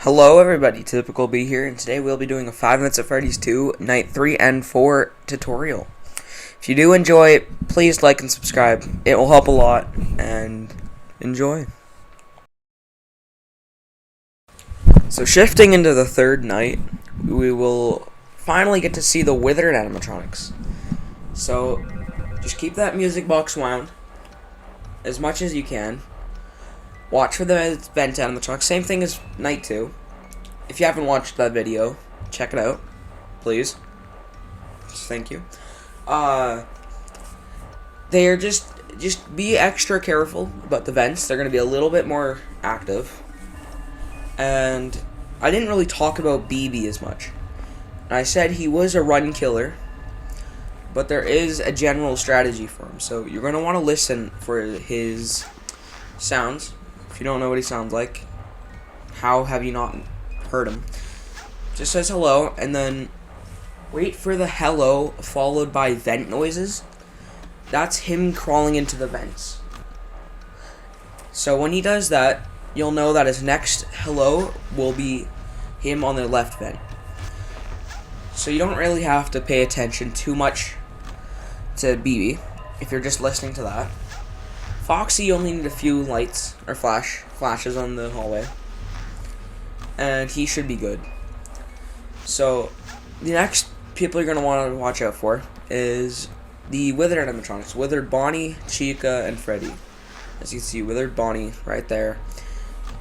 Hello everybody, TypicalB here, and today we'll be doing a 5 Nights at Freddy's 2 Night 3 and 4 tutorial. If you do enjoy it, please like and subscribe. It will help a lot, and enjoy. So shifting into the third night, we will finally get to see the withered animatronics. So just keep that music box wound as much as you can. Watch for the vent animatronics. Same thing as night 2. If you haven't watched that video, check it out, please. Thank you. They're just be extra careful about the vents. They're gonna be a little bit more active. And I didn't really talk about BB as much. I said he was a run killer, but there is a general strategy for him. So you're gonna want to listen for his sounds. If you don't know what he sounds like, how have you not heard him? Just says hello, and then wait for the hello followed by vent noises. That's him crawling into the vents. So when he does that, you'll know that his next hello will be him on the left vent. So you don't really have to pay attention too much to BB if you're just listening to that. Foxy, you only need a few lights or flashes on the hallway, and he should be good. So the next people you're gonna want to watch out for is the withered animatronics: Withered Bonnie, Chica, and Freddy. As you can see, Withered Bonnie right there.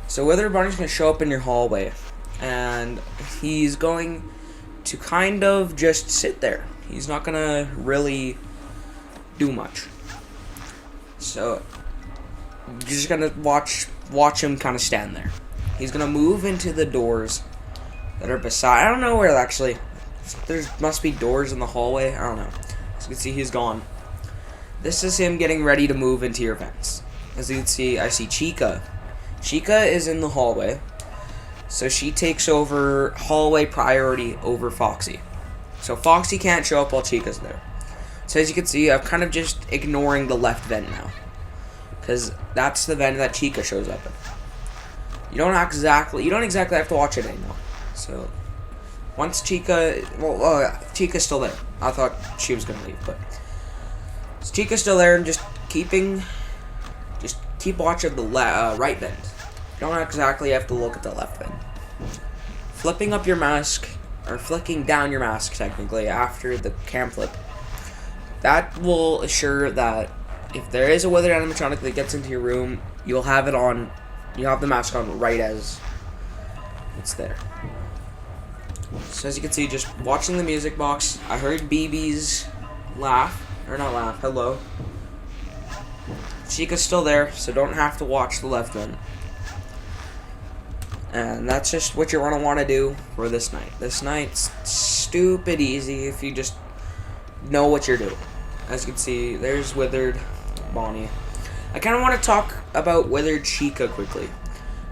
So Withered Bonnie's gonna show up in your hallway, and he's going to kind of just sit there. He's not gonna really do much. So you're just gonna watch him kind of stand there. He's gonna move into the doors that are beside. I don't know where actually. There must be doors in the hallway. I don't know. As you can see, he's gone. This is him getting ready to move into your vents. As you can see, I see Chica. Chica is in the hallway, so she takes over hallway priority over Foxy. So Foxy can't show up while Chica's there. So as you can see, I'm kind of just ignoring the left vent now, because that's the vent that Chica shows up in. You don't exactly have to watch it anymore. So once Chica's still there. I thought she was gonna leave, but Chica's still there, and just keep watching the right vent. You don't exactly have to look at the left vent. Flipping up your mask, or flicking down your mask technically after the cam flip, that will assure that if there is a withered animatronic that gets into your room, you'll have it on. You have the mask on right as it's there. So as you can see, just watching the music box, I heard BB's hello. Chica's still there, so don't have to watch the left one. And that's just what you're going to want to do for this night. This night's stupid easy if you just know what you're doing. As you can see, there's Withered Bonnie. I kind of want to talk about Withered Chica quickly.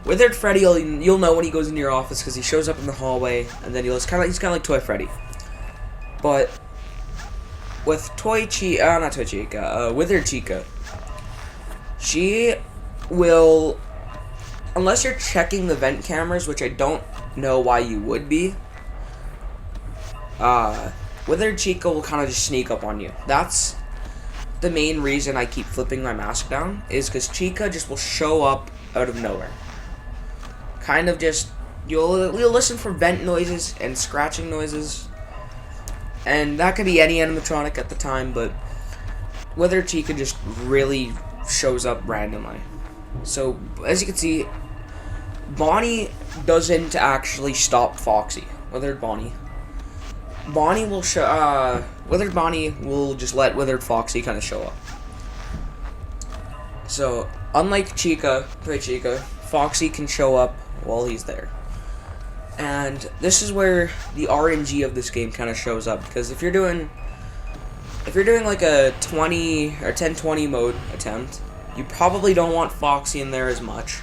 Withered Freddy, you'll know when he goes into your office because he shows up in the hallway, and then he's kind of like Toy Freddy. But with Withered Chica, she will, unless you're checking the vent cameras, which I don't know why you would be, Withered Chica will kind of just sneak up on you. That's the main reason I keep flipping my mask down, is because Chica just will show up out of nowhere. Kind of just, you'll listen for vent noises and scratching noises, and that could be any animatronic at the time, but Withered Chica just really shows up randomly. So as you can see, Bonnie doesn't actually stop Foxy. Withered Bonnie will Withered Bonnie will just let Withered Foxy kind of show up. So unlike Chica, Foxy can show up while he's there. And this is where the RNG of this game kind of shows up, because if you're doing like a 20 or 10-20 mode attempt, you probably don't want Foxy in there as much.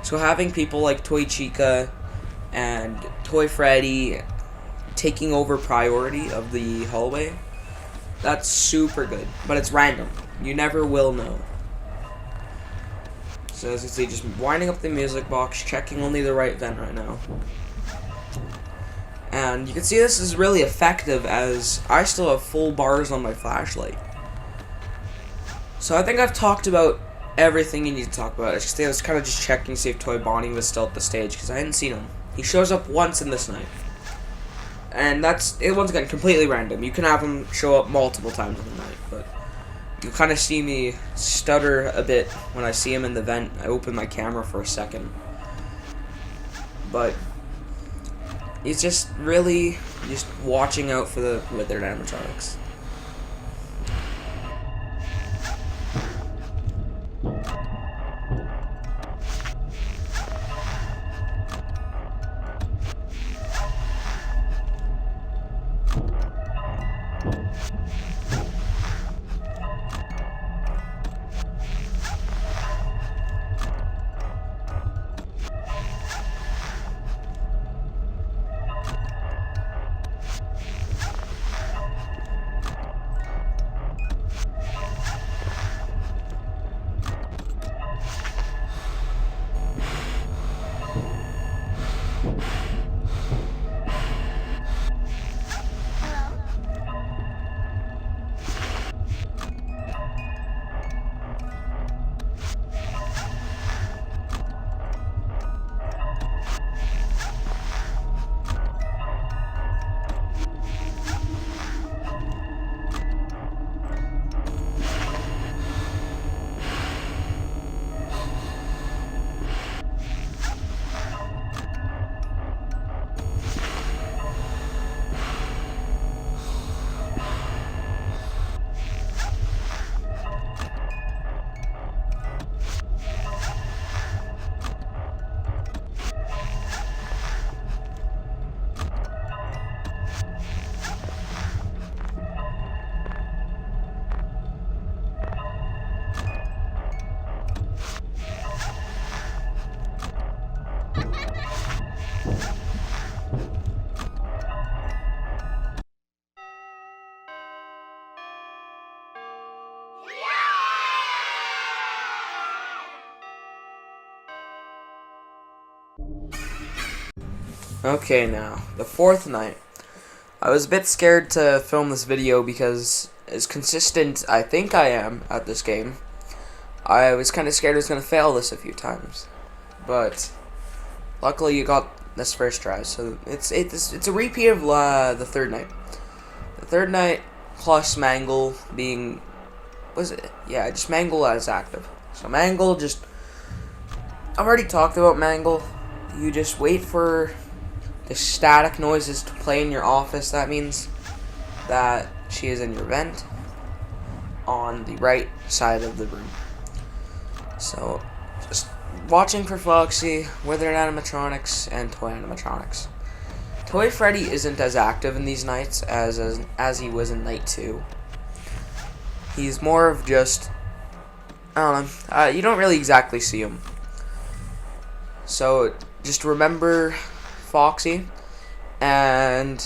So having people like Toy Chica and Toy Freddy taking over priority of the hallway, that's super good. But it's random. You never will know. So as you see, just winding up the music box, checking only the right vent right now. And you can see this is really effective as I still have full bars on my flashlight. So I think I've talked about everything you need to talk about. I was kind of just checking to see if Toy Bonnie was still at the stage because I hadn't seen him. He shows up once in this night. And that's, once again, completely random. You can have him show up multiple times in the night, but you kind of see me stutter a bit when I see him in the vent. I open my camera for a second. But he's just really just watching out for the withered animatronics. Okay, now, the fourth night. I was a bit scared to film this video because, as consistent I think I am at this game, I was kind of scared I was going to fail this a few times. But, luckily you got this first try, so it's a repeat of the third night. The third night, plus Mangle being, was it? Yeah, just Mangle as active. So Mangle just, I've already talked about Mangle. You just wait for the static noises to play in your office. That means that she is in your vent on the right side of the room. So, just watching for Foxy, withered animatronics, and toy animatronics. Toy Freddy isn't as active in these nights as he was in night 2. He's more of just, I don't know, you don't really exactly see him. So, just remember Foxy and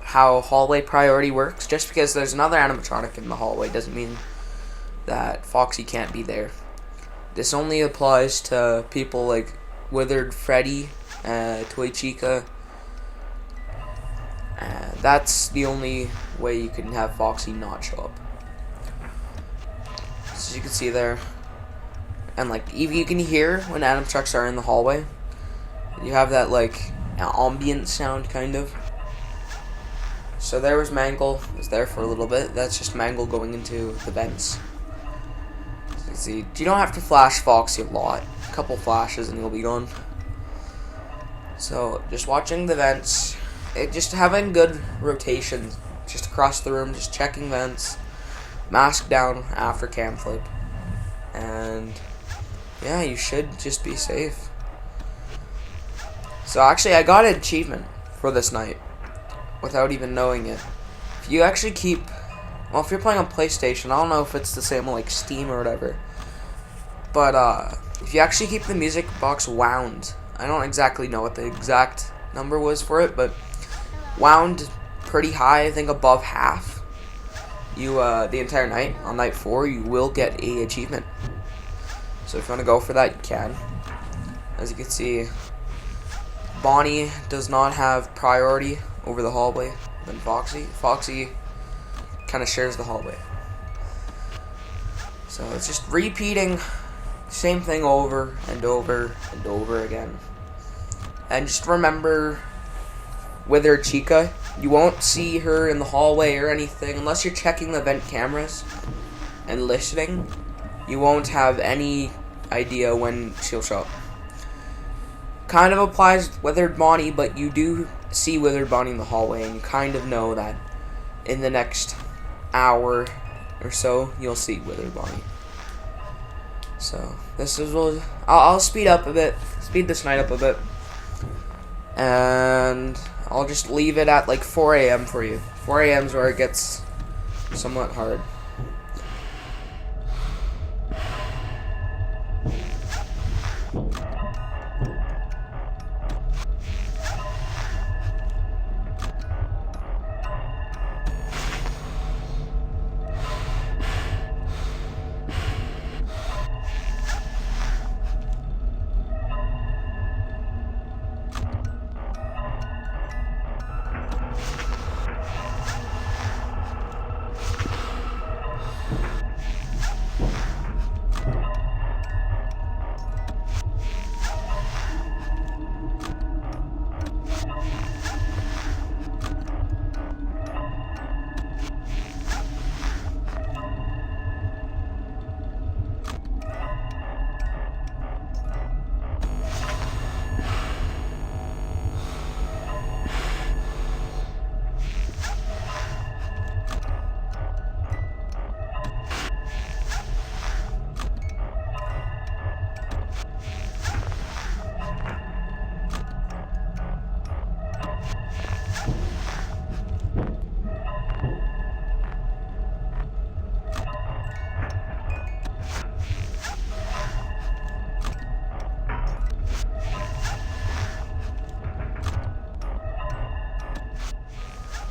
how hallway priority works. Just because there's another animatronic in the hallway doesn't mean that Foxy can't be there. This only applies to people like Withered Freddy, Toy Chica. That's the only way you can have Foxy not show up. So as you can see there, and like even you can hear when animatronics are in the hallway. You have that like ambient sound kind of. So there was Mangle. It was there for a little bit. That's just Mangle going into the vents. So you see, you don't have to flash Foxy a lot. A couple flashes and he'll be gone. So just watching the vents, just having good rotation, just across the room, just checking vents, mask down after cam flip, and yeah, you should just be safe. So actually, I got an achievement for this night without even knowing it. If you actually keep, well, if you're playing on PlayStation, I don't know if it's the same like Steam or whatever, but if you actually keep the music box wound, I don't exactly know what the exact number was for it, but wound pretty high, I think above half, you the entire night, on night 4, you will get a achievement. So if you want to go for that, you can. As you can see, Bonnie does not have priority over the hallway than Foxy. Foxy kind of shares the hallway. So it's just repeating the same thing over and over and over again. And just remember, with her Chica, you won't see her in the hallway or anything unless you're checking the vent cameras and listening. You won't have any idea when she'll show up. Kind of applies to Withered Bonnie, but you do see Withered Bonnie in the hallway, and you kind of know that in the next hour or so you'll see Withered Bonnie. So this is I'll speed this night up a bit, and I'll just leave it at like 4 a.m. for you. 4 a.m. is where it gets somewhat hard.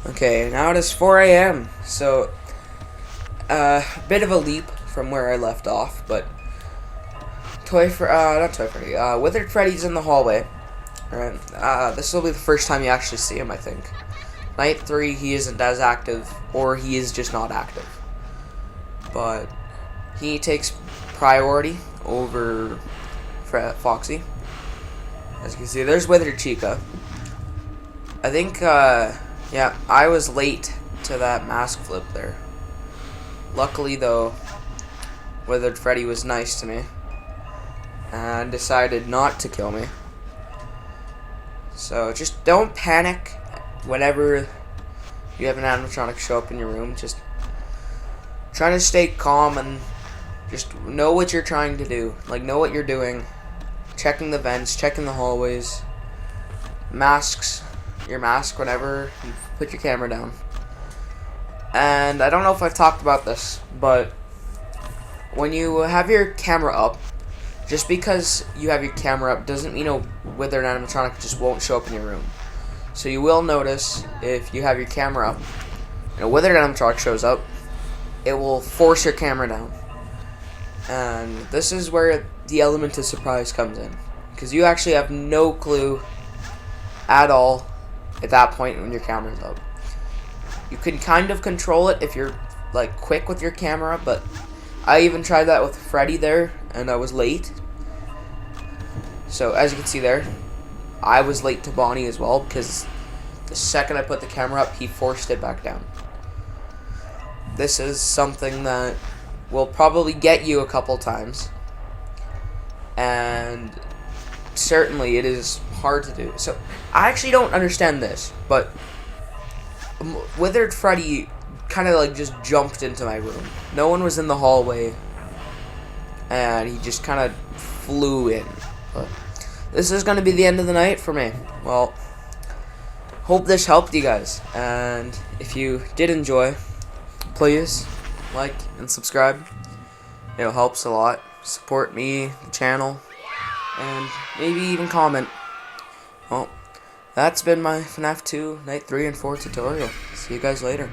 Okay, now it is 4 a.m. So, a bit of a leap from where I left off, but Withered Freddy's in the hallway. Alright, this will be the first time you actually see him, I think. Night 3, he isn't as active, or he is just not active. But he takes priority over Foxy. As you can see, there's Withered Chica. I think, yeah, I was late to that mask flip there. Luckily, though, Withered Freddy was nice to me and decided not to kill me. So just don't panic whenever you have an animatronic show up in your room. Just try to stay calm and just know what you're trying to do. Like, know what you're doing. Checking the vents, checking the hallways. Masks. Your mask whenever you put your camera down. And I don't know if I've talked about this, but when you have your camera up, just because you have your camera up doesn't mean a withered animatronic just won't show up in your room. So you will notice if you have your camera up and a withered animatronic shows up, it will force your camera down. And this is where the element of surprise comes in, because you actually have no clue at all at that point when your camera's up. You can kind of control it if you're like quick with your camera, but I even tried that with Freddy there, and I was late. So as you can see there, I was late to Bonnie as well, because the second I put the camera up, he forced it back down. This is something that will probably get you a couple times, and certainly it is hard to do. So I actually don't understand this, but Withered Freddy kind of like just jumped into my room. No one was in the hallway, and he just kind of flew in. But this is going to be the end of the night for me. Well, hope this helped you guys, and if you did enjoy, please like and subscribe. It helps a lot. Support me, the channel, and maybe even comment. Well, that's been my FNAF 2 Night 3 and 4 tutorial. See you guys later.